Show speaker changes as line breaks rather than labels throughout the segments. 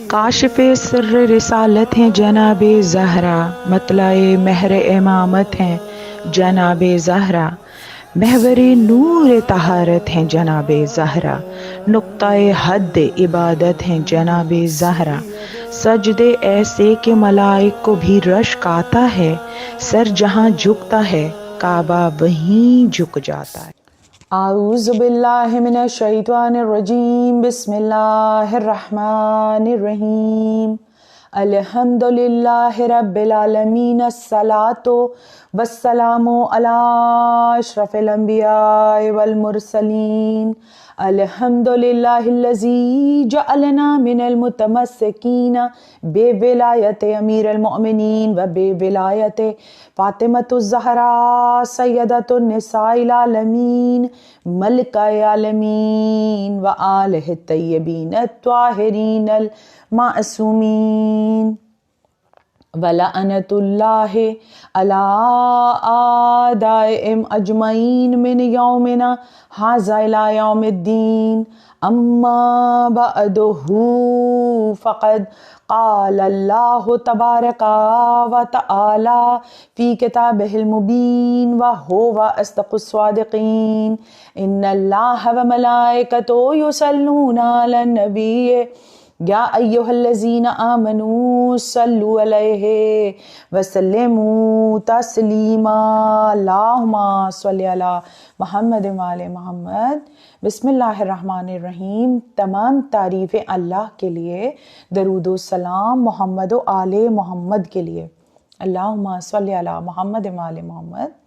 کاشف سر رسالت ہیں جناب زہرا، مطلع مہر امامت ہیں جناب زہرا، محور نور طہارت ہیں جناب زہرا، نقطہ حد عبادت ہیں جناب زہرا، سجدے ایسے کہ ملائک کو بھی رشک آتا ہے، سر جہاں جھکتا ہے کعبہ وہیں جھک جاتا ہے۔
اعوذ باللہ من الشیطان الرجیم، بسم اللہ الرحمن الرحیم، الحمد للہ رب العالمین، الصلاۃ والسلام علی اشرف الانبیاء والمرسلین، الحمد للہ الذی جعلنا من المتمسکین بولایت امیر المؤمنین و بولایت فاطمۃ الزہراء سیدۃ النساء العالمین ملکہ عالمین و آلہ الطیبین الطاہرین المعصومین، ولعنۃ اللہ علی اعدائہم اجمعین من یومنا ھذا الی یوم الدین، اما بعد فقد قال اللہ تبارک و تعالی فی کتابہ المبین وہو اصدق الصادقین، ان اللہ و ملائکتہ یصلون علی النبی یا ایھا الذین آمنوا صلوا علیہ وسلموا تسلیما، اللہم صلی علی محمد وعلی محمد۔ بسم اللہ الرحمن الرحیم۔ تمام تعریفیں اللہ کے لیے، درود و سلام محمد و آل محمد کے لیے، اللہم صلی علی محمد وعلی محمد۔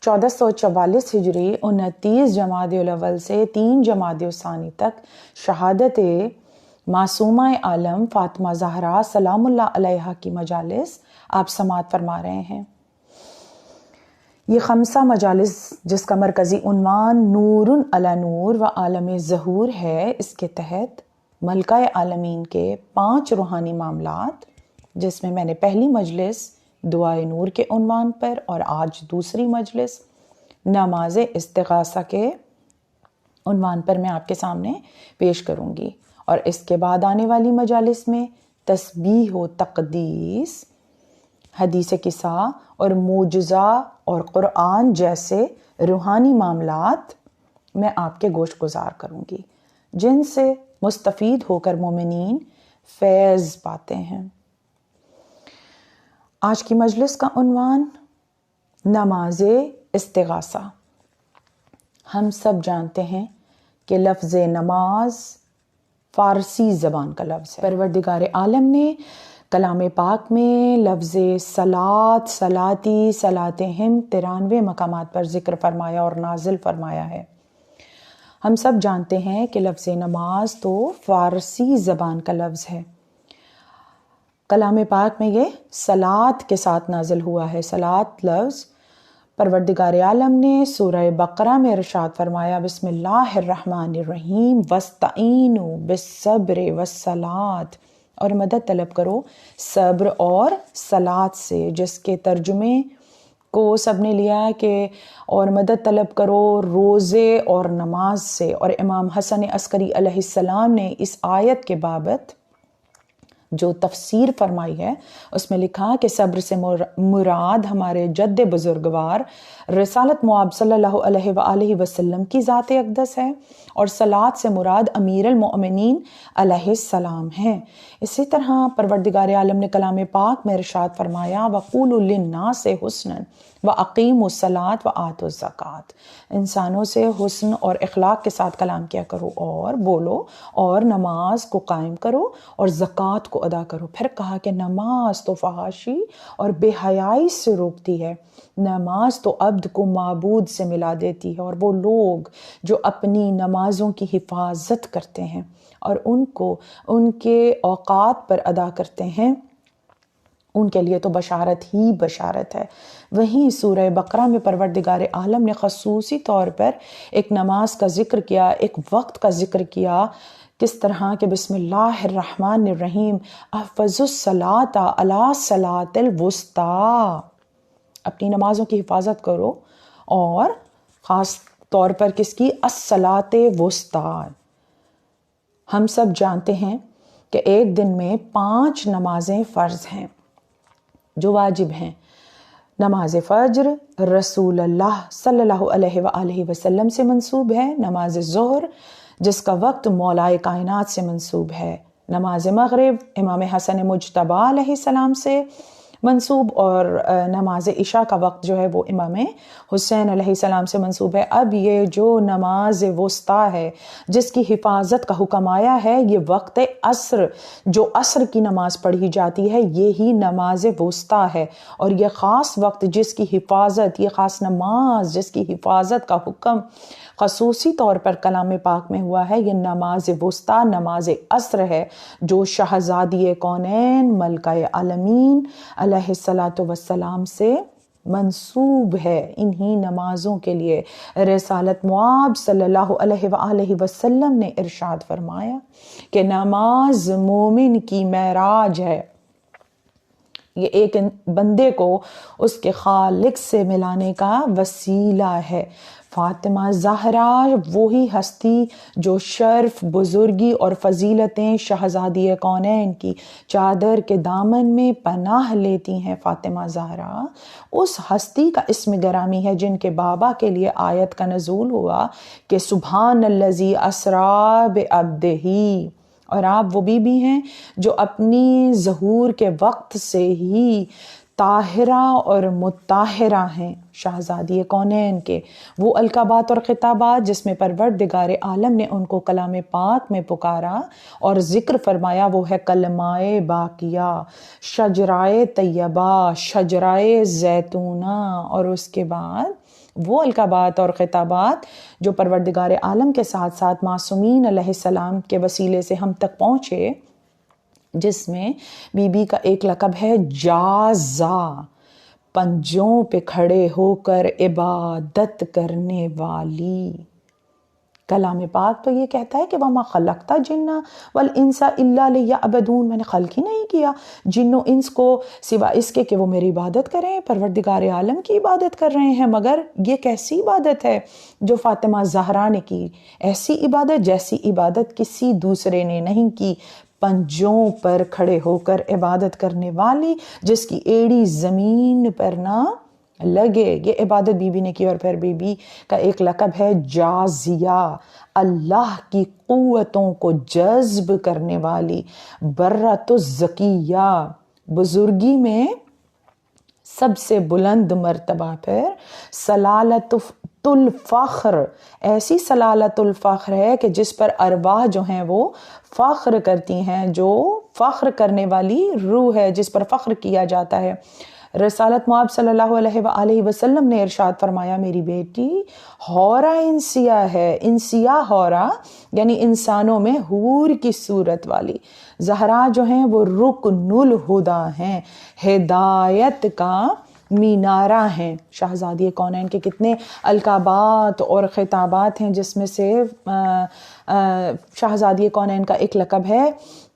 1444 ہجری 29 جمادی الاول سے 3 جمادی الثانی تک شہادت معصومہ عالم فاطمہ زہرا سلام اللہ علیہا کی مجالس آپ سماعت فرما رہے ہیں۔ یہ 5 مجالس جس کا مرکزی عنوان نور علی نور و عالم ظہور ہے، اس کے تحت ملکہ عالمین کے 5 روحانی معاملات، جس میں نے پہلی مجلس دعائے نور کے عنوان پر اور آج دوسری مجلس نماز استغاثہ کے عنوان پر میں آپ کے سامنے پیش کروں گی، اور اس کے بعد آنے والی مجالس میں تسبیح و تقدیس، حدیث قصہ اور معجزہ اور قرآن جیسے روحانی معاملات میں آپ کے گوش گزار کروں گی، جن سے مستفید ہو کر مومنین فیض پاتے ہیں۔ آج کی مجلس کا عنوان نماز استغاثہ۔ ہم سب جانتے ہیں کہ لفظ نماز فارسی زبان کا لفظ ہے۔ پروردگار عالم نے کلام پاک میں لفظ صلاۃ، صلاتی، صلاتہم 93 مقامات پر ذکر فرمایا اور نازل فرمایا ہے۔ ہم سب جانتے ہیں کہ لفظ نماز تو فارسی زبان کا لفظ ہے۔ کلام پاک میں یہ صلاۃ کے ساتھ نازل ہوا ہے۔ صلاۃ لفظ پروردگار عالم نے سورہ بقرہ میں ارشاد فرمایا، بسم اللہ الرحمن الرحیم، وَاسْتَعِینُوا بِالصَّبْرِ وَالصَّلَاةِ، اور مدد طلب کرو صبر اور صلاۃ سے، جس کے ترجمے کو سب نے لیا ہے کہ اور مدد طلب کرو روزے اور نماز سے۔ اور امام حسن عسکری علیہ السلام نے اس آیت کے بابت جو تفسیر فرمائی ہے، اس میں لکھا کہ صبر سے مراد ہمارے جد بزرگوار رسالت مآب صلی اللہ علیہ وآلہ وسلم کی ذات اقدس ہے، اور صلاۃ سے مراد امیر المؤمنین علیہ السلام ہیں۔ اسی طرح پروردگار عالم نے کلام پاک میں ارشاد فرمایا، وَقُولُوا لِلنَّاسِ حُسْنًا وَأَقِیمُوا الصَّلَاةَ وَآتُوا الزَّکَاةَ، انسانوں سے حسن اور اخلاق کے ساتھ کلام کیا کرو اور بولو، اور نماز کو قائم کرو اور زکوٰۃ کو ادا کرو۔ پھر کہا کہ نماز تو فحاشی اور بے حیائی سے روکتی ہے، نماز تو عبد کو معبود سے ملا دیتی ہے، اور وہ لوگ جو اپنی نمازوں کی حفاظت کرتے ہیں اور ان کو ان کے اوقات پر ادا کرتے ہیں، ان کے لیے تو بشارت ہی بشارت ہے۔ وہیں سورہ بقرہ میں پروردگار عالم نے خصوصی طور پر ایک نماز کا ذکر کیا، ایک وقت کا ذکر کیا، کس طرح کہ بسم اللہ الرحمن الرحیم، احفظوا الصلاۃ علی الصلاۃ الوسطیٰ، اپنی نمازوں کی حفاظت کرو، اور خاص طور پر کس کی؟ الصلاۃ وسطیٰ، ہم سب جانتے ہیں کہ ایک دن میں 5 نمازیں فرض ہیں جو واجب ہیں۔ نماز فجر رسول اللہ صلی اللہ علیہ وآلہ وسلم سے منسوب ہے، نماز ظہر جس کا وقت مولائے کائنات سے منسوب ہے، نماز مغرب امام حسن مجتبیٰ علیہ السلام سے منسوب، اور نماز عشاء کا وقت جو ہے وہ امام حسین علیہ السلام سے منسوب ہے۔ اب یہ جو نماز وسطیٰ ہے جس کی حفاظت کا حکم آیا ہے، یہ وقت عصر جو عصر کی نماز پڑھی جاتی ہے یہی نماز وسطیٰ ہے، اور یہ خاص وقت جس کی حفاظت، یہ خاص نماز جس کی حفاظت کا حکم خصوصی طور پر کلام پاک میں ہوا ہے، یہ نماز وسطیٰ نماز عصر ہے جو شہزادی کونین ملکہ عالمین علیہ الصلاۃ والسلام سے منسوب ہے۔ انہی نمازوں کے لیے رسالت مآب صلی اللہ علیہ وآلہ وسلم نے ارشاد فرمایا کہ نماز مومن کی معراج ہے، یہ ایک بندے کو اس کے خالق سے ملانے کا وسیلہ ہے۔ فاطمہ زہرا وہی ہستی جو شرف، بزرگی اور فضیلتیں شہزادی کونین کی چادر کے دامن میں پناہ لیتی ہیں۔ فاطمہ زہرا اس ہستی کا اسم گرامی ہے جن کے بابا کے لیے آیت کا نزول ہوا کہ سبحان الذی اسریٰ بعبدہ، اور آپ وہ بی بی ہیں جو اپنی ظہور کے وقت سے ہی طاہرہ اور مطہرہ ہیں، شہزادی کونین کے وہ القابات اور خطابات جس میں پروردگار عالم نے ان کو کلام پاک میں پکارا اور ذکر فرمایا، وہ ہے کلمہ باقیہ، شجرائے طیبہ، شجرائے زیتونہ، اور اس کے بعد وہ القابات اور خطابات جو پروردگار عالم کے ساتھ ساتھ معصومین علیہ السلام کے وسیلے سے ہم تک پہنچے، جس میں بی بی کا ایک لقب ہے جازا، پنجوں پہ کھڑے ہو کر عبادت کرنے والی۔ کلام پاک تو یہ کہتا ہے کہ وَمَا خَلَقْتَ الْجِنَّ وَالْإِنسَ إِلَّا لِيَعْبُدُونَ، میں نے خلق ہی نہیں کیا جن و انس کو سوا اس کے کہ وہ میری عبادت کریں، پروردگار عالم کی عبادت کر رہے ہیں۔ مگر یہ کیسی عبادت ہے جو فاطمہ زہرا نے کی؟ ایسی عبادت جیسی عبادت کسی دوسرے نے نہیں کی، پنجوں پر کھڑے ہو کر عبادت کرنے والی جس کی ایڑی زمین پر نہ لگے، یہ عبادت بی بی نے کی۔ اور پھر بی بی کا ایک لقب ہے جازیہ، اللہ کی قوتوں کو جذب کرنے والی، برۃ الزکیہ، بزرگی میں سب سے بلند مرتبہ، پھر سلالۃ الفخر، ایسی سلالۃ الفخر ہے کہ جس پر ارواح جو ہیں وہ فخر کرتی ہیں، جو فخر کرنے والی روح ہے جس پر فخر کیا جاتا ہے۔ رسالت مآب صلی اللہ علیہ وآلہ وسلم نے ارشاد فرمایا، میری بیٹی حورہ انسیہ ہے، انسیہ حورہ یعنی انسانوں میں حور کی صورت والی۔ زہرا جو ہیں وہ رکن الہدیٰ ہیں، ہدایت کا مینارہ ہیں۔ شہزادی کونین کے کتنے القابات اور خطابات ہیں، جس میں سے شہزادی کونین کا ایک لقب ہے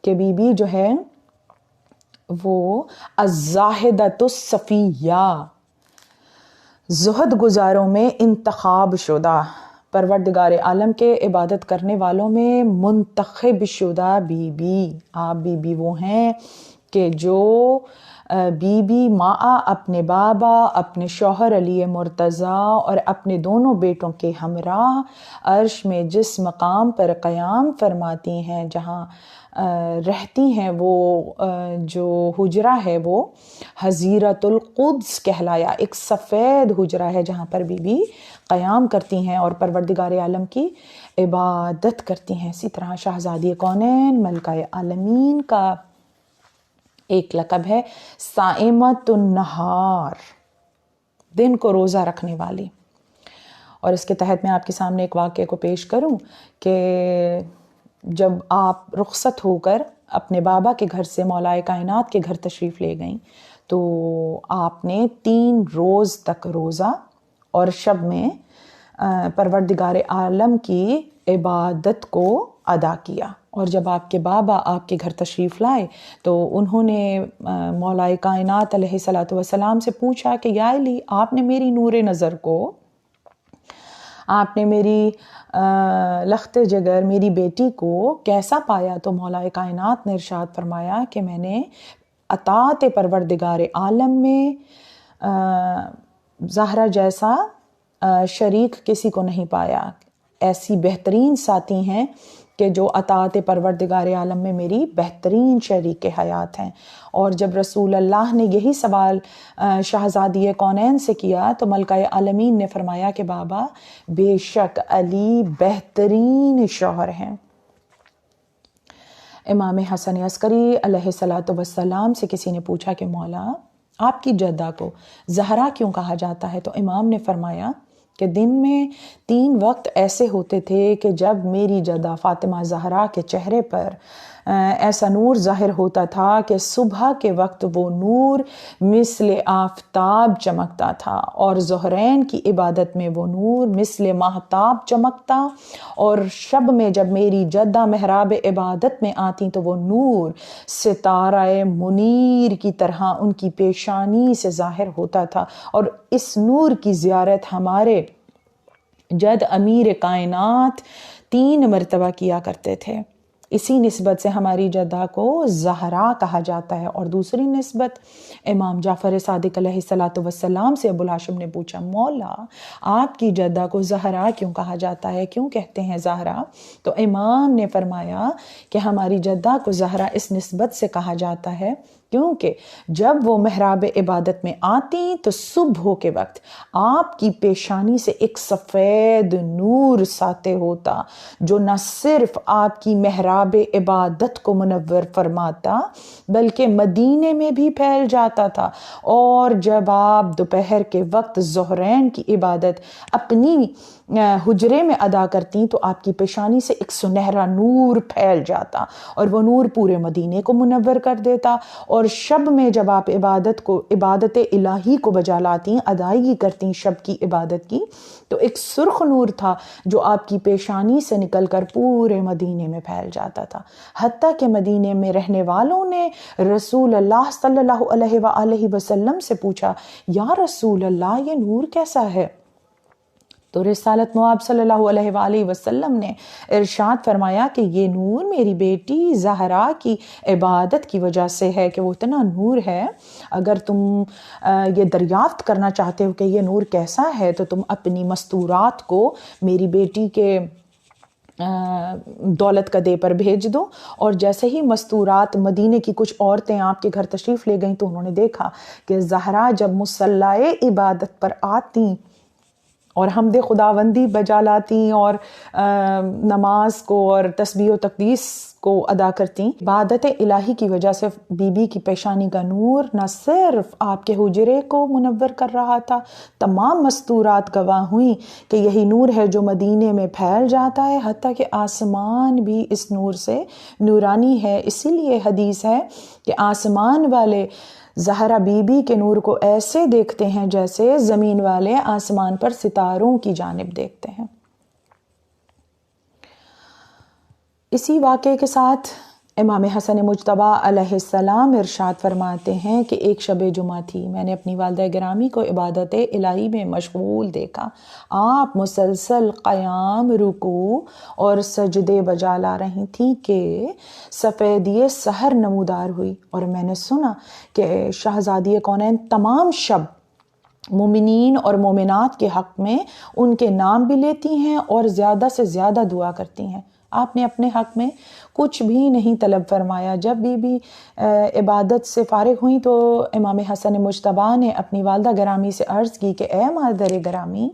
کہ بی بی جو ہے وہ الزاہدۃ الصفیہ، زہد گزاروں میں انتخاب شدہ، پروردگار عالم کے عبادت کرنے والوں میں منتخب شدہ بی بی۔ آپ بی بی وہ ہیں کہ جو بی بی ماں اپنے بابا، اپنے شوہر علی مرتضیٰ اور اپنے دونوں بیٹوں کے ہمراہ عرش میں جس مقام پر قیام فرماتی ہیں، جہاں رہتی ہیں، وہ جو حجرہ ہے وہ حظیرۃ القدس کہلایا، ایک سفید حجرہ ہے جہاں پر بی بی قیام کرتی ہیں اور پروردگار عالم کی عبادت کرتی ہیں۔ اسی طرح شہزادی کونین ملکہ عالمین کا ایک لقب ہے صائمۃ النہار، دن کو روزہ رکھنے والی۔ اور اس کے تحت میں آپ کے سامنے ایک واقعے کو پیش کروں کہ جب آپ رخصت ہو کر اپنے بابا کے گھر سے مولائے کائنات کے گھر تشریف لے گئیں تو آپ نے 3 روز تک روزہ اور شب میں پروردگار عالم کی عبادت کو ادا کیا۔ اور جب آپ کے بابا آپ کے گھر تشریف لائے تو انہوں نے مولائے کائنات علیہ الصلاۃ والسلام سے پوچھا کہ یا علی، آپ نے میری نور نظر کو آپ نے میری لخت جگر میری بیٹی کو کیسا پایا؟ تو مولا کائنات نے ارشاد فرمایا کہ میں نے اطاعت پروردگار عالم میں زہرا جیسا شریک کسی کو نہیں پایا. ایسی بہترین ساتھی ہیں کہ جو اطاعت پروردگار عالم میں میری بہترین شریک حیات ہیں. اور جب رسول اللہ نے یہی سوال شہزادی کونین سے کیا تو ملکہ عالمین نے فرمایا کہ بابا بے شک علی بہترین شوہر ہیں. امام حسن عسکری علیہ السلام سے کسی نے پوچھا کہ مولا آپ کی جدہ کو زہرا کیوں کہا جاتا ہے؟ تو امام نے فرمایا کہ دن میں 3 وقت ایسے ہوتے تھے کہ جب میری جدہ فاطمہ زہرا کے چہرے پر ایسا نور ظاہر ہوتا تھا کہ صبح کے وقت وہ نور مثل آفتاب چمکتا تھا، اور ظہرین کی عبادت میں وہ نور مثل ماہتاب چمکتا، اور شب میں جب میری جدہ محراب عبادت میں آتی تو وہ نور ستارہ منیر کی طرح ان کی پیشانی سے ظاہر ہوتا تھا. اور اس نور کی زیارت ہمارے جد امیر کائنات 3 مرتبہ کیا کرتے تھے. اسی نسبت سے ہماری جدہ کو زہرا کہا جاتا ہے. اور دوسری نسبت امام جعفر صادق علیہ السلام سے ابوالہاشم نے پوچھا مولا آپ کی جدہ کو زہرا کیوں کہا جاتا ہے، کیوں کہتے ہیں زہرا؟ تو امام نے فرمایا کہ ہماری جدہ کو زہرا اس نسبت سے کہا جاتا ہے کیونکہ جب وہ محراب عبادت میں آتی تو صبح کے وقت آپ کی پیشانی سے ایک سفید نور ساطع ہوتا جو نہ صرف آپ کی محراب عبادت کو منور فرماتا بلکہ مدینے میں بھی پھیل جاتا تھا. اور جب آپ دوپہر کے وقت ظہرین کی عبادت اپنی حجرے میں ادا کرتی تو آپ کی پیشانی سے ایک سنہرا نور پھیل جاتا اور وہ نور پورے مدینے کو منور کر دیتا. اور شب میں جب آپ عبادت الہی کو بجا لاتی، ادائیگی کرتی شب کی عبادت کی، تو ایک سرخ نور تھا جو آپ کی پیشانی سے نکل کر پورے مدینے میں پھیل جاتا تھا. حتیٰ کہ مدینے میں رہنے والوں نے رسول اللہ صلی اللہ علیہ وآلہ وسلم سے پوچھا یا رسول اللہ یہ نور کیسا ہے؟ تو رسالت مآب صلی اللہ علیہ وآلہ وسلم نے ارشاد فرمایا کہ یہ نور میری بیٹی زہرا کی عبادت کی وجہ سے ہے کہ وہ اتنا نور ہے. اگر تم یہ دریافت کرنا چاہتے ہو کہ یہ نور کیسا ہے تو تم اپنی مستورات کو میری بیٹی کے دولت قدے پر بھیج دو. اور جیسے ہی مستورات مدینے کی کچھ عورتیں آپ کے گھر تشریف لے گئیں تو انہوں نے دیکھا کہ زہرا جب مصلی عبادت پر آتی اور حمد خداوندی بجا لاتی اور نماز کو اور تسبیح و تقدیس کو ادا کرتی، عبادت الہی کی وجہ سے بی بی کی پیشانی کا نور نہ صرف آپ کے حجرے کو منور کر رہا تھا، تمام مستورات گواہ ہوئیں کہ یہی نور ہے جو مدینے میں پھیل جاتا ہے، حتیٰ کہ آسمان بھی اس نور سے نورانی ہے. اسی لیے حدیث ہے کہ آسمان والے زہرا بی بی کے نور کو ایسے دیکھتے ہیں جیسے زمین والے آسمان پر ستاروں کی جانب دیکھتے ہیں. اسی واقعے کے ساتھ امام حسن مجتبی علیہ السلام ارشاد فرماتے ہیں کہ ایک شب جمعہ تھی، میں نے اپنی والدہ گرامی کو عبادت الہی میں مشغول دیکھا. آپ مسلسل قیام، رکوع اور سجدے بجا لا رہی تھیں کہ سفیدی سحر نمودار ہوئی، اور میں نے سنا کہ شہزادی کونین تمام شب مومنین اور مومنات کے حق میں ان کے نام بھی لیتی ہیں اور زیادہ سے زیادہ دعا کرتی ہیں. آپ نے اپنے حق میں کچھ بھی نہیں طلب فرمایا. جب بی بی عبادت سے فارغ ہوئیں تو امام حسن مجتبی نے اپنی والدہ گرامی سے عرض کی کہ اے مادر گرامی،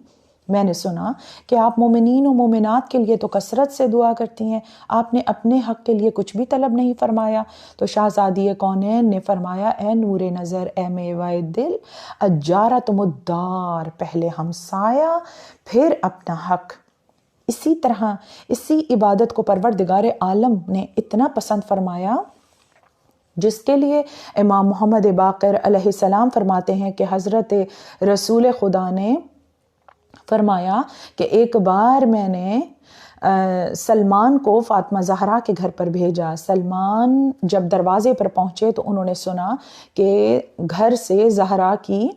میں نے سنا کہ آپ مومنین و مومنات کے لیے تو کثرت سے دعا کرتی ہیں، آپ نے اپنے حق کے لیے کچھ بھی طلب نہیں فرمایا. تو شہزادی کونین نے فرمایا اے نور نظر، اے میوہ دل، اجارتم الدار، پہلے ہمسایہ پھر اپنا حق. اسی طرح اسی عبادت کو پروردگار عالم نے اتنا پسند فرمایا جس کے لیے امام محمد باقر علیہ السلام فرماتے ہیں کہ حضرت رسول خدا نے فرمایا کہ ایک بار میں نے سلمان کو فاطمہ زہرا کے گھر پر بھیجا. سلمان جب دروازے پر پہنچے تو انہوں نے سنا کہ گھر سے زہرا کی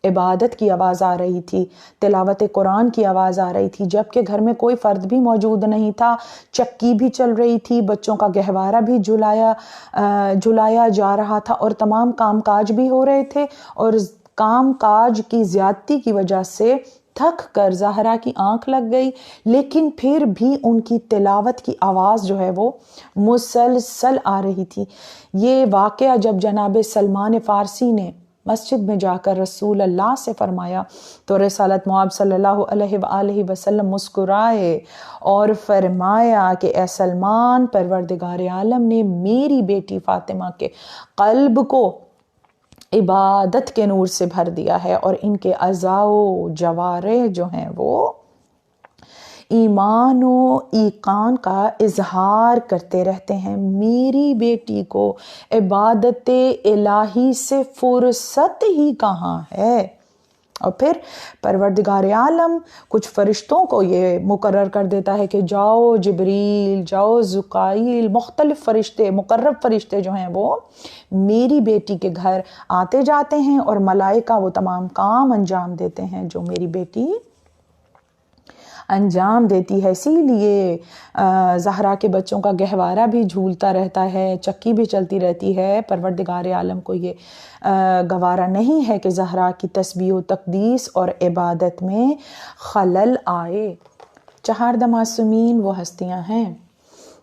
عبادت کی آواز آ رہی تھی، تلاوت قرآن کی آواز آ رہی تھی، جبکہ گھر میں کوئی فرد بھی موجود نہیں تھا، چکی بھی چل رہی تھی، بچوں کا گہوارہ بھی جلایا جا رہا تھا، اور تمام کام کاج بھی ہو رہے تھے، اور کام کاج کی زیادتی کی وجہ سے تھک کر زہرا کی آنکھ لگ گئی، لیکن پھر بھی ان کی تلاوت کی آواز جو ہے وہ مسلسل آ رہی تھی۔ یہ واقعہ جب جناب سلمان فارسی نے مسجد میں جا کر رسول اللہ سے فرمایا تو رسالت مآب صلی اللہ علیہ وآلہ وسلم مسکرائے اور فرمایا کہ اے سلمان، پروردگار عالم نے میری بیٹی فاطمہ کے قلب کو عبادت کے نور سے بھر دیا ہے، اور ان کے اعضاء و جوارح جو ہیں وہ ایمان و ایقان کا اظہار کرتے رہتے ہیں۔ میری بیٹی کو عبادت الہی سے فرصت ہی کہاں ہے؟ اور پھر پروردگار عالم کچھ فرشتوں کو یہ مقرر کر دیتا ہے کہ جاؤ جبریل، جاؤ زکائیل، مختلف فرشتے، مقرب فرشتے جو ہیں وہ میری بیٹی کے گھر آتے جاتے ہیں، اور ملائکہ وہ تمام کام انجام دیتے ہیں جو میری بیٹی انجام دیتی ہے۔ اسی لیے زہرا کے بچوں کا گہوارہ بھی جھولتا رہتا ہے، چکی بھی چلتی رہتی ہے۔ پروردگار عالم کو یہ گوارا نہیں ہے کہ زہرا کی تسبیح و تقدیس اور عبادت میں خلل آئے۔ چہاردہ معصومین وہ ہستیاں ہیں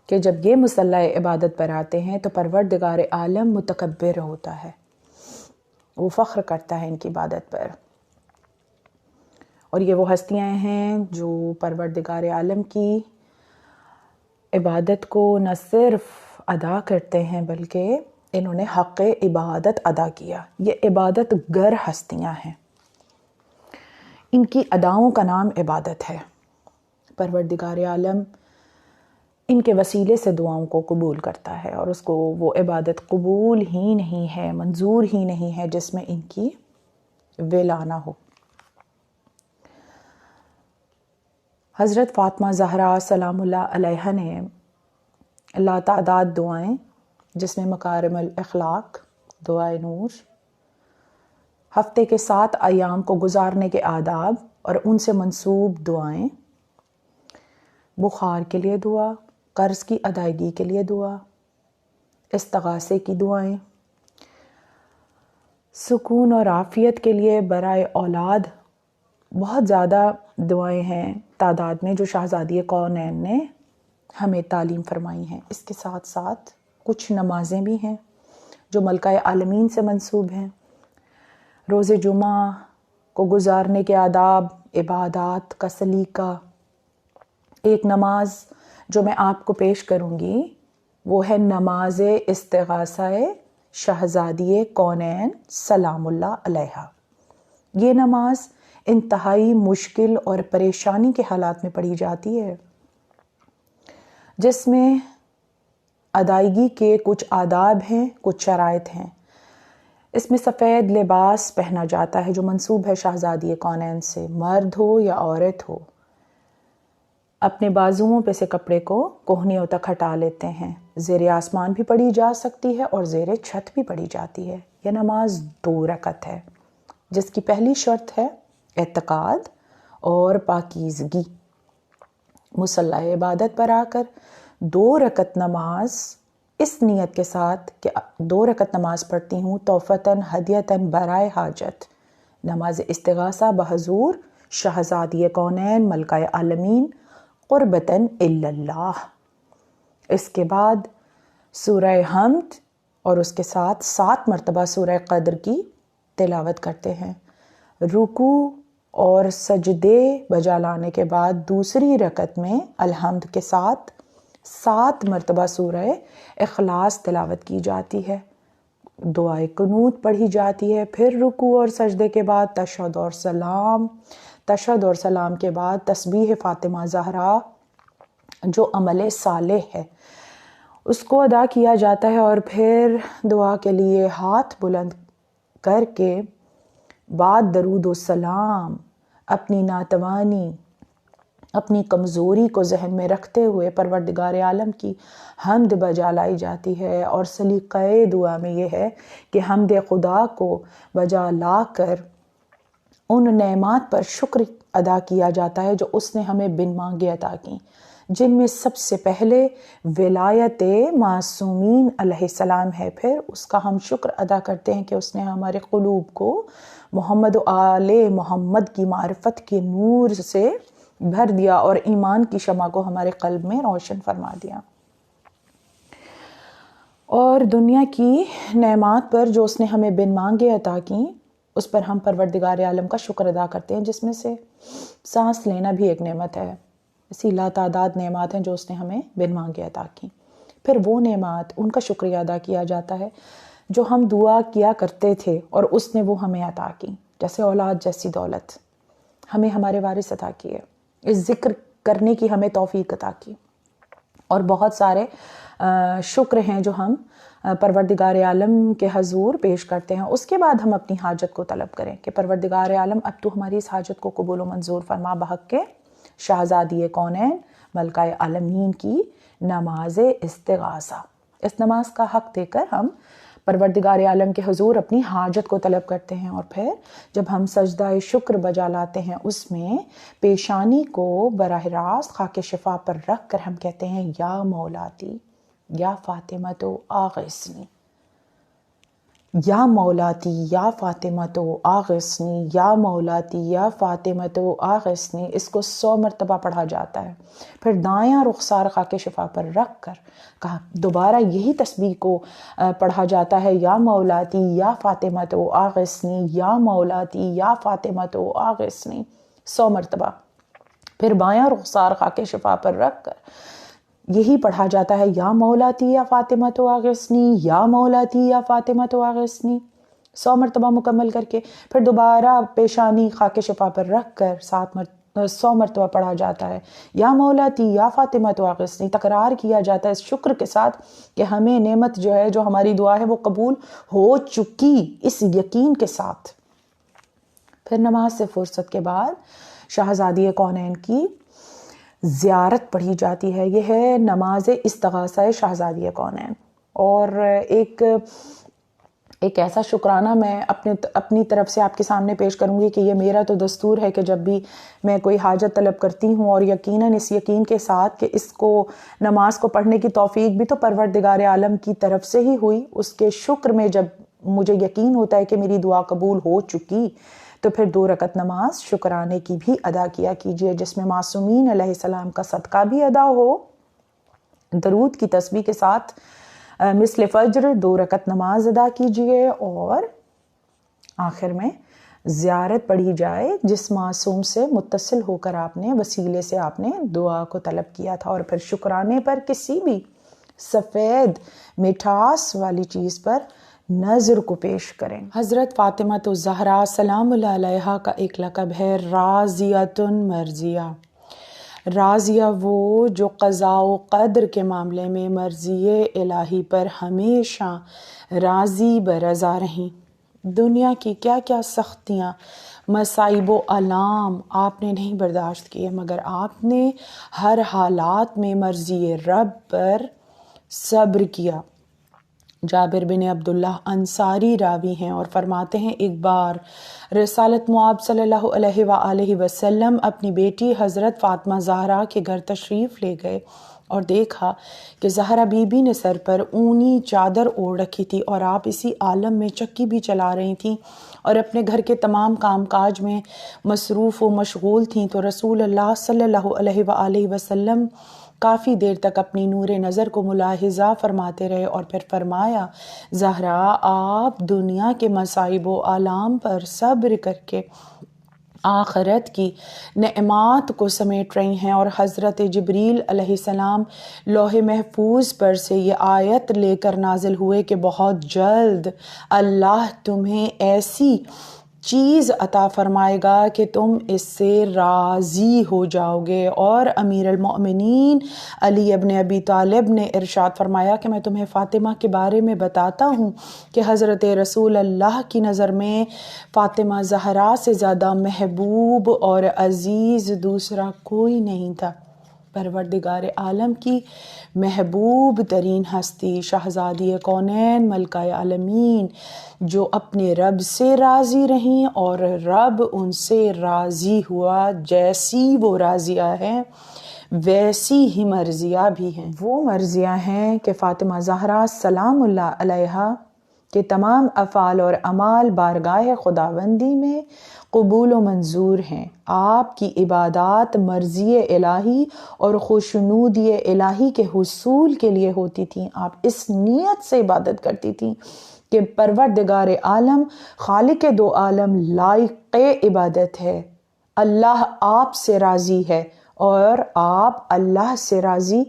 کہ جب یہ مصلح عبادت پر آتے ہیں تو پروردگار عالم متکبر ہوتا ہے، وہ فخر کرتا ہے ان کی عبادت پر۔ اور یہ وہ ہستیاں ہیں جو پروردگار عالم کی عبادت کو نہ صرف ادا کرتے ہیں بلکہ انہوں نے حق عبادت ادا کیا۔ یہ عبادت گر ہستیاں ہیں، ان کی اداؤں کا نام عبادت ہے۔ پروردگار عالم ان کے وسیلے سے دعاؤں کو قبول کرتا ہے، اور اس کو وہ عبادت قبول ہی نہیں ہے، منظور ہی نہیں ہے جس میں ان کی ولا نہ ہو۔ حضرت فاطمہ زہرا سلام اللہ علیہا نے لاتعداد دعائیں، جس میں مکارم الاخلاق، دعائے نور، ہفتے کے 7 ایام کو گزارنے کے آداب اور ان سے منسوب دعائیں، بخار کے لیے دعا، قرض کی ادائیگی کے لیے دعا، استغاثے کی دعائیں، سکون اور عافیت کے لیے برائے اولاد، بہت زیادہ دعائیں ہیں تعداد میں جو شہزادی کونین نے ہمیں تعلیم فرمائی ہیں۔ اس کے ساتھ ساتھ کچھ نمازیں بھی ہیں جو ملکہ عالمین سے منسوب ہیں۔ روز جمعہ کو گزارنے کے آداب، عبادات کا سلیقہ۔ ایک نماز جو میں آپ کو پیش کروں گی وہ ہے نماز استغاثہ شہزادی کونین سلام اللہ علیہا۔ یہ نماز انتہائی مشکل اور پریشانی کے حالات میں پڑھی جاتی ہے، جس میں ادائیگی کے کچھ آداب ہیں، کچھ شرائط ہیں۔ اس میں سفید لباس پہنا جاتا ہے جو منسوب ہے شہزادی کونین سے، مرد ہو یا عورت ہو۔ اپنے بازوؤں پہ سے کپڑے کو کوہنیوں تک ہٹا لیتے ہیں۔ زیر آسمان بھی پڑھی جا سکتی ہے اور زیر چھت بھی پڑھی جاتی ہے۔ یہ نماز 2 رکعت ہے، جس کی پہلی شرط ہے اعتقاد اور پاکیزگی۔ مصلح عبادت پر آ کر 2 رکعت نماز اس نیت کے ساتھ کہ 2 رکعت نماز پڑھتی ہوں توفتاً ہدیتاً برائے حاجت، نماز استغاثہ بحضور شہزادی کونین ملکہ عالمین قربتاً اللہ۔ اس کے بعد سورہ حمد اور اس کے ساتھ 7 مرتبہ سورہ قدر کی تلاوت کرتے ہیں۔ رکوع اور سجدے بجا لانے کے بعد دوسری رکعت میں الحمد کے ساتھ 7 مرتبہ سورہ اخلاص تلاوت کی جاتی ہے، دعائے قنوت پڑھی جاتی ہے۔ پھر رکوع اور سجدے کے بعد تشہد اور سلام، تشہد اور سلام کے بعد تسبیح فاطمہ زہرا جو عمل صالح ہے اس کو ادا کیا جاتا ہے، اور پھر دعا کے لیے ہاتھ بلند کر کے بعد درود و سلام، اپنی ناتوانی، اپنی کمزوری کو ذہن میں رکھتے ہوئے پروردگار عالم کی حمد بجا لائی جاتی ہے۔ اور سلیقہ دعا میں یہ ہے کہ حمد خدا کو بجا لا کر ان نعمات پر شکر ادا کیا جاتا ہے جو اس نے ہمیں بن مانگے عطا کی، جن میں سب سے پہلے ولایت معصومین علیہ السلام ہے۔ پھر اس کا ہم شکر ادا کرتے ہیں کہ اس نے ہمارے قلوب کو محمد و آل محمد کی معرفت کے نور سے بھر دیا اور ایمان کی شمع کو ہمارے قلب میں روشن فرما دیا۔ اور دنیا کی نعمات پر جو اس نے ہمیں بن مانگے عطا کی، اس پر ہم پروردگار عالم کا شکر ادا کرتے ہیں، جس میں سے سانس لینا بھی ایک نعمت ہے۔ اسی لاتعداد نعمات ہیں جو اس نے ہمیں بن مانگے عطا کی۔ پھر وہ نعمات، ان کا شکریہ ادا کیا جاتا ہے جو ہم دعا کیا کرتے تھے اور اس نے وہ ہمیں عطا کی، جیسے اولاد جیسی دولت ہمیں ہمارے وارث عطا کیے، اس ذکر کرنے کی ہمیں توفیق عطا کی، اور بہت سارے شکر ہیں جو ہم پروردگار عالم کے حضور پیش کرتے ہیں۔ اس کے بعد ہم اپنی حاجت کو طلب کریں کہ پروردگار عالم اب تو ہماری اس حاجت کو قبول و منظور فرما، بحق کے شہزادی کونین ملکہ عالمین کی نماز استغاثہ۔ اس نماز کا حق دے کر ہم پروردگار عالم کے حضور اپنی حاجت کو طلب کرتے ہیں، اور پھر جب ہم سجدہ شکر بجا لاتے ہیں، اس میں پیشانی کو براہ راست خاک شفا پر رکھ کر ہم کہتے ہیں یا مولاتی یا فاطمہ تو آغثنی، یا مولاتی یا فاطمہ تو آغثنی، یا مولاتی یا فاطمہ تو آغثنی۔ اس کو 100 مرتبہ پڑھا جاتا ہے۔ پھر دایاں رخسار خاک شفا پر رکھ کر دوبارہ یہی تسبیح کو پڑھا جاتا ہے، یا مولاتی یا فاطمہ تو آغثنی، یا مولاتی یا فاطمہ تو آغثنی، 100 مرتبہ۔ پھر بایاں رخسار خاک شفا پر رکھ کر یہی پڑھا جاتا ہے، یا مولاتی یا فاطمہ تو آغثنی، یا مولاتی یا فاطمہ تو آغثنی، 100 مرتبہ مکمل کر کے پھر دوبارہ پیشانی خاک شفا پر رکھ کر 100 مرتبہ پڑھا جاتا ہے، یا مولاتی یا فاطمہ تو آغثنی۔ تکرار کیا جاتا ہے اس شکر کے ساتھ کہ ہمیں نعمت جو ہے، جو ہماری دعا ہے، وہ قبول ہو چکی، اس یقین کے ساتھ۔ پھر نماز سے فرصت کے بعد شہزادی کونین کی زیارت پڑھی جاتی ہے۔ یہ ہے نماز استغاثہ شہزادی کونین، اور ایک ایسا شکرانہ میں اپنی طرف سے آپ کے سامنے پیش کروں گی کہ یہ میرا تو دستور ہے کہ جب بھی میں کوئی حاجت طلب کرتی ہوں، اور یقیناً اس یقین کے ساتھ کہ اس کو نماز کو پڑھنے کی توفیق بھی تو پروردگار عالم کی طرف سے ہی ہوئی، اس کے شکر میں جب مجھے یقین ہوتا ہے کہ میری دعا قبول ہو چکی، تو پھر 2 رکعت نماز شکرانے کی بھی ادا کیا کیجیے، جس میں معصومین علیہ السلام کا صدقہ بھی ادا ہو، درود کی تسبیح کے ساتھ مثل فجر 2 رکعت نماز ادا کیجیے، اور آخر میں زیارت پڑھی جائے جس معصوم سے متصل ہو کر آپ نے وسیلے سے آپ نے دعا کو طلب کیا تھا، اور پھر شکرانے پر کسی بھی سفید مٹھاس والی چیز پر نظر کو پیش کریں۔ حضرت فاطمہ تو زہرا سلام اللہ علیہا کا ایک لقب ہے راضیۃ مرضیہ۔ راضیہ وہ جو قضاء و قدر کے معاملے میں مرضی الہی پر ہمیشہ راضی برضا رہیں۔ دنیا کی کیا کیا سختیاں، مصائب و آلام آپ نے نہیں برداشت کیے، مگر آپ نے ہر حالات میں مرضی رب پر صبر کیا۔ جابر بن عبداللہ انصاری راوی ہیں اور فرماتے ہیں، ایک بار رسالت مآب صلی اللہ علیہ وآلہ وسلم اپنی بیٹی حضرت فاطمہ زہرا کے گھر تشریف لے گئے اور دیکھا کہ زہرا بی بی نے سر پر اونی چادر اوڑھ رکھی تھی، اور آپ اسی عالم میں چکی بھی چلا رہی تھیں اور اپنے گھر کے تمام کام کاج میں مصروف و مشغول تھیں۔ تو رسول اللہ صلی اللہ علیہ وآلہ وسلم کافی دیر تک اپنی نور نظر کو ملاحظہ فرماتے رہے، اور پھر فرمایا، زہرا آپ دنیا کے مصائب و آلام پر صبر کر کے آخرت کی نعمات کو سمیٹ رہی ہیں، اور حضرت جبریل علیہ السلام لوح محفوظ پر سے یہ آیت لے کر نازل ہوئے کہ بہت جلد اللہ تمہیں ایسی چیز عطا فرمائے گا کہ تم اس سے راضی ہو جاؤ گے۔ اور امیر المؤمنین علی ابن ابی طالب نے ارشاد فرمایا کہ میں تمہیں فاطمہ کے بارے میں بتاتا ہوں کہ حضرت رسول اللہ کی نظر میں فاطمہ زہرا سے زیادہ محبوب اور عزیز دوسرا کوئی نہیں تھا۔ پروردگار عالم کی محبوب ترین ہستی شہزادی کونین ملکہ عالمین جو اپنے رب سے راضی رہیں اور رب ان سے راضی ہوا، جیسی وہ راضیہ ہیں ویسی ہی مرضیہ بھی ہیں۔ وہ مرضیہ ہیں کہ فاطمہ زہرا سلام اللہ علیہا کے تمام افعال اور اعمال بارگاہ خداوندی میں قبول و منظور ہیں۔ آپ کی عبادات مرضی الہی اور خوشنودی الہی کے حصول کے لیے ہوتی تھیں۔ آپ اس نیت سے عبادت کرتی تھیں کہ پروردگار عالم خالق دو عالم لائق عبادت ہے، اللہ آپ سے راضی ہے اور آپ اللہ سے راضی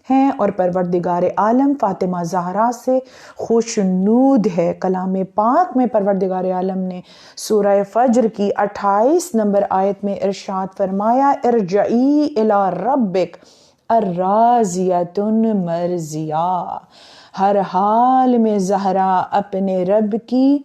ہیں، اور پروردگار عالم فاطمہ زہرا سے خوشنود ہے۔ کلام پاک میں پروردگار عالم نے سورہ فجر کی 28 نمبر آیت میں ارشاد فرمایا، ارجعی الی ربک الراضیۃ مرضیہ۔ ہر حال میں زہرا اپنے رب کی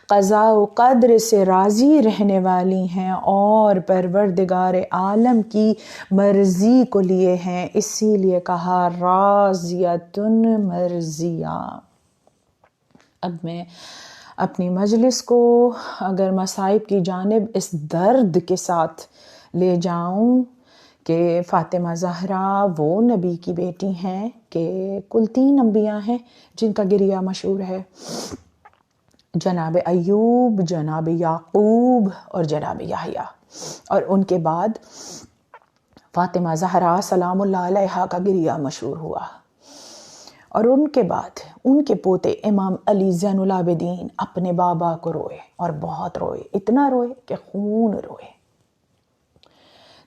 قضاء و قدر سے راضی رہنے والی ہیں اور پروردگار عالم کی مرضی کو لیے ہیں، اسی لیے کہا راضیۃ مرضیہ۔ اب میں اپنی مجلس کو اگر مصائب کی جانب اس درد کے ساتھ لے جاؤں کہ فاطمہ زہرا وہ نبی کی بیٹی ہیں کہ کل 3 انبیاء ہیں جن کا گریہ مشہور ہے، جناب ایوب، جناب یعقوب اور جناب یحییٰ، اور ان کے بعد فاطمہ زہرا سلام اللہ علیہا کا گریہ مشہور ہوا، اور ان کے بعد ان کے پوتے امام علی زین العابدین اپنے بابا کو روئے اور بہت روئے، اتنا روئے کہ خون روئے۔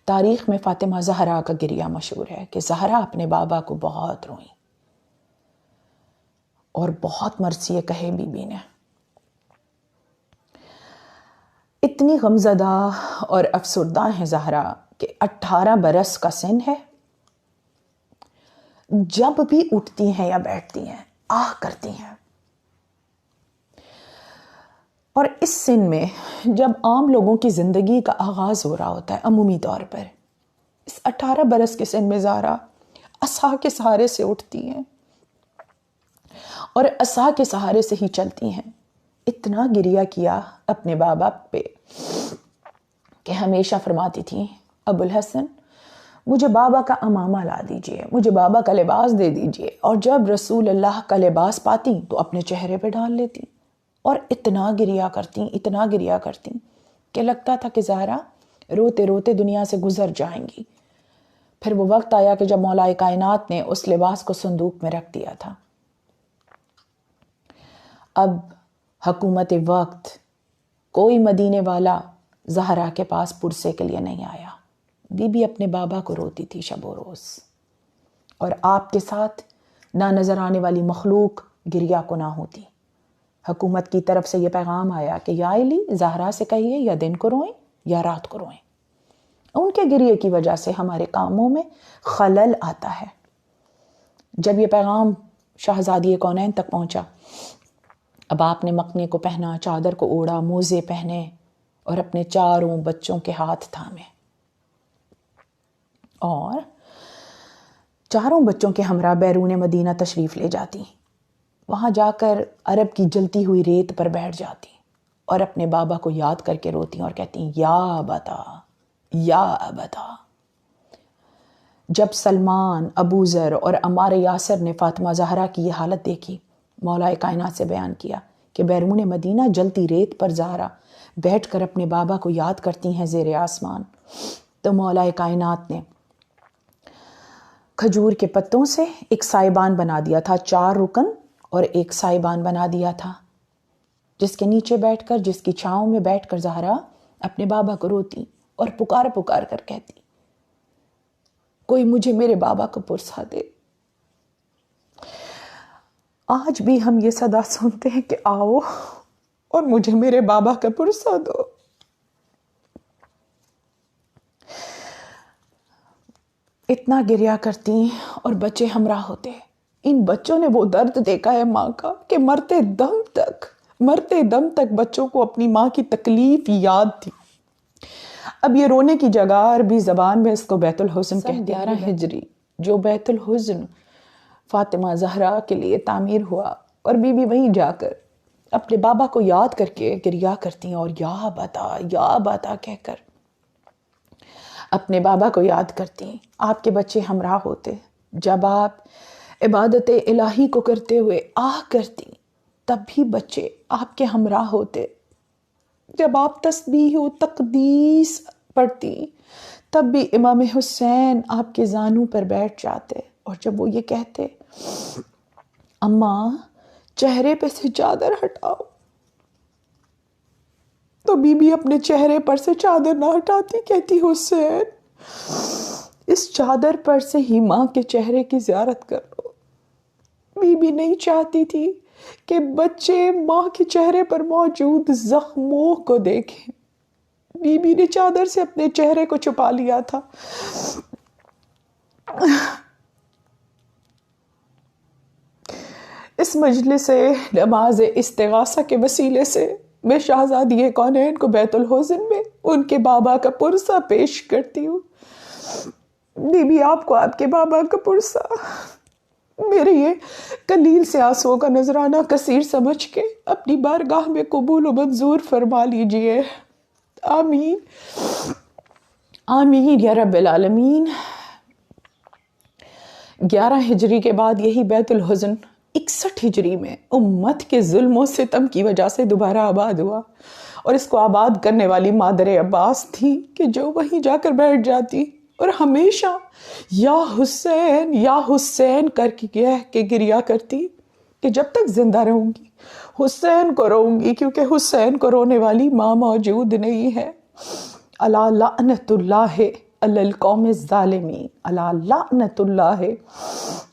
تاریخ میں فاطمہ زہرا کا گریہ مشہور ہے کہ زہرا اپنے بابا کو بہت روئیں اور بہت مرثیے کہے بی بی نے۔ اتنی غمزدہ اور افسردہ ہیں زہرا کہ 18 برس کا سن ہے، جب بھی اٹھتی ہیں یا بیٹھتی ہیں آہ کرتی ہیں، اور اس سن میں جب عام لوگوں کی زندگی کا آغاز ہو رہا ہوتا ہے عمومی طور پر، اس 18 برس کے سن میں زہرا عصا کے سہارے سے اٹھتی ہیں اور عصا کے سہارے سے ہی چلتی ہیں۔ اتنا گریہ کیا اپنے بابا پہ کہ ہمیشہ فرماتی تھیں، ابو الحسن مجھے بابا کا عمامہ لا دیجئے، مجھے بابا کا لباس دے دیجئے، اور جب رسول اللہ کا لباس پاتی تو اپنے چہرے پہ ڈال لیتی، اور اتنا گریہ کرتی کہ لگتا تھا کہ زہرا روتے روتے دنیا سے گزر جائیں گی۔ پھر وہ وقت آیا کہ جب مولا کائنات نے اس لباس کو صندوق میں رکھ دیا تھا۔ اب حکومت وقت کوئی مدینے والا زہرا کے پاس پرسے کے لیے نہیں آیا۔ بی بی اپنے بابا کو روتی تھی شب و روز، اور آپ کے ساتھ نہ نظر آنے والی مخلوق گریہ کو نہ ہوتی۔ حکومت کی طرف سے یہ پیغام آیا کہ یا علی زہرا سے کہیے یا دن کو روئیں یا رات کو روئیں، ان کے گریہ کی وجہ سے ہمارے کاموں میں خلل آتا ہے۔ جب یہ پیغام شہزادی کونین تک پہنچا، اب آپ نے مقنے کو پہنا، چادر کو اوڑھا، موزے پہنے اور اپنے 4 بچوں کے ہاتھ تھامے، اور 4 بچوں کے ہمراہ بیرون مدینہ تشریف لے جاتی۔ وہاں جا کر عرب کی جلتی ہوئی ریت پر بیٹھ جاتی اور اپنے بابا کو یاد کر کے روتی اور کہتی یا ابتا یا ابتا۔ جب سلمان، ابو ذر اور عمار یاسر نے فاطمہ زہرا کی یہ حالت دیکھی، مولا کائنات سے بیان کیا کہ بیرون مدینہ جلتی ریت پر زہرا بیٹھ کر اپنے بابا کو یاد کرتی ہیں زیر آسمان، تو مولا کائنات نے کھجور کے پتوں سے ایک سائبان بنا دیا تھا، 4 رکن اور ایک سائبان بنا دیا تھا، جس کے نیچے بیٹھ کر، جس کی چھاؤں میں بیٹھ کر زہرا اپنے بابا کو روتی اور پکار کر کہتی، کوئی مجھے میرے بابا کو پرسا دے۔ آج بھی ہم یہ صدا سنتے ہیں کہ آؤ اور مجھے میرے بابا کا پرسا دو۔ اتنا گریہ کرتی اور بچے ہمراہ ہوتے۔ ان بچوں نے وہ درد دیکھا ہے ماں کا کہ مرتے دم تک بچوں کو اپنی ماں کی تکلیف یاد تھی۔ اب یہ رونے کی جگہ عربی زبان میں اس کو بیت الحزن کہتے ہیں. 11 ہجری جو بیت الحزن فاطمہ زہرا کے لیے تعمیر ہوا، اور بی بی وہیں جا کر اپنے بابا کو یاد کر کے گریا کرتی ہیں، اور یا بتا کہہ کر اپنے بابا کو یاد کرتی ہیں. آپ کے بچے ہمراہ ہوتے، جب آپ عبادت الہی کو کرتے ہوئے آہ کرتی تب بھی بچے آپ کے ہمراہ ہوتے. جب آپ تسبیح و تقدیس پڑھتی تب بھی امام حسین آپ کے زانوں پر بیٹھ جاتے، اور جب وہ یہ کہتے اماں چہرے پہ سے چادر ہٹاؤ، تو بی بی اپنے چہرے پر سے چادر نہ ہٹاتی، کہتی حسین اس چادر پر سے ہی ماں کے چہرے کی زیارت کر لو. بی بی نہیں چاہتی تھی کہ بچے ماں کے چہرے پر موجود زخموں کو دیکھیں. بی بی نے چادر سے اپنے چہرے کو چھپا لیا تھا. اس مجلس نماز استغاثہ کے وسیلے سے میں شہزادی کونین کو بیت الحزن میں ان کے بابا کا پرسہ پیش کرتی ہوں. بی بی آپ کو آپ کے بابا کا پرسہ میرے یہ قلیل سے آنسوؤں کا نذرانہ کثیر سمجھ کے اپنی بارگاہ میں قبول و منظور فرما لیجئے. آمین آمین یا رب العالمین. 11 ہجری کے بعد یہی بیت الحزن 61 ہجری میں امت کے ظلم و ستم کی وجہ سے دوبارہ آباد ہوا، اور اس کو آباد کرنے والی مادر عباس تھی کہ جو وہیں جا کر بیٹھ جاتی اور ہمیشہ یا حسین کر کے کہہ کے گریا کرتی کہ جب تک زندہ رہوں گی حسین کو روں گی، کیونکہ حسین کو رونے والی ماں موجود نہیں ہے. الا لعنت اللہ علی القوم الظالمین، الا لعنت اللہ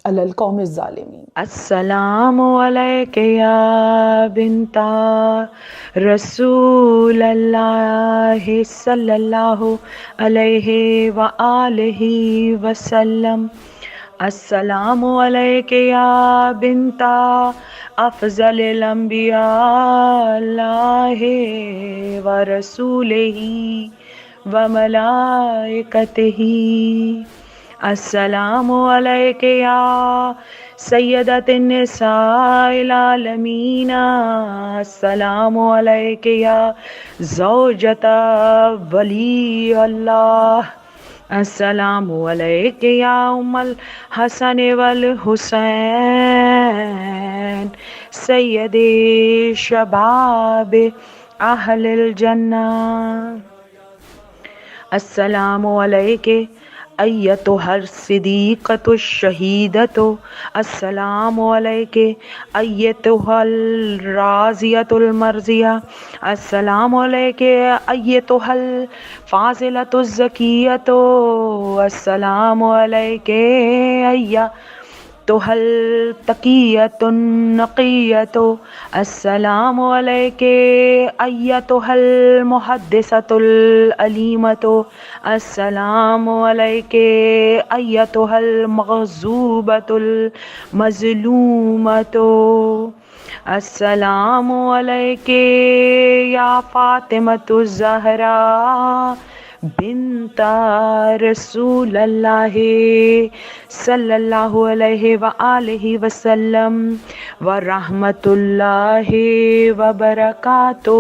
علی القوم الظالمین.
السلام علیک یا بنت رسول اللہ صلی اللہ علیہ وآلہ وسلم. السلام علیک یا بنت افضل الانبیاء اللہ ورسولہ وملائکتہ. السلام علیک یا سیدۃ النساء العالمین. السلام علیک یا زوجۃ ولی اللہ. السلام علیک یا ام الحسن والحسین سید شباب اہل الجنہ. السلام علیک ایتھا الصدیقۃ الشہیدۃ. السلام علیک ایتھا الراضیۃ المرضیہ. السلام علیک ایتھا الفاضلۃ الزکیۃ. السلام علیک ایتھا التقیۃ النقیۃ. السلام علیک ایتھا المحدثۃ العلیمۃ. السلام علیک ایتھا المغضوبۃ المظلومۃ. السلام علیک یا فاطمۃ الزہراء بنت رسول اللہ صلی اللہ علیہ وآلہ وسلم ورحمۃ اللہ وبرکاتہ.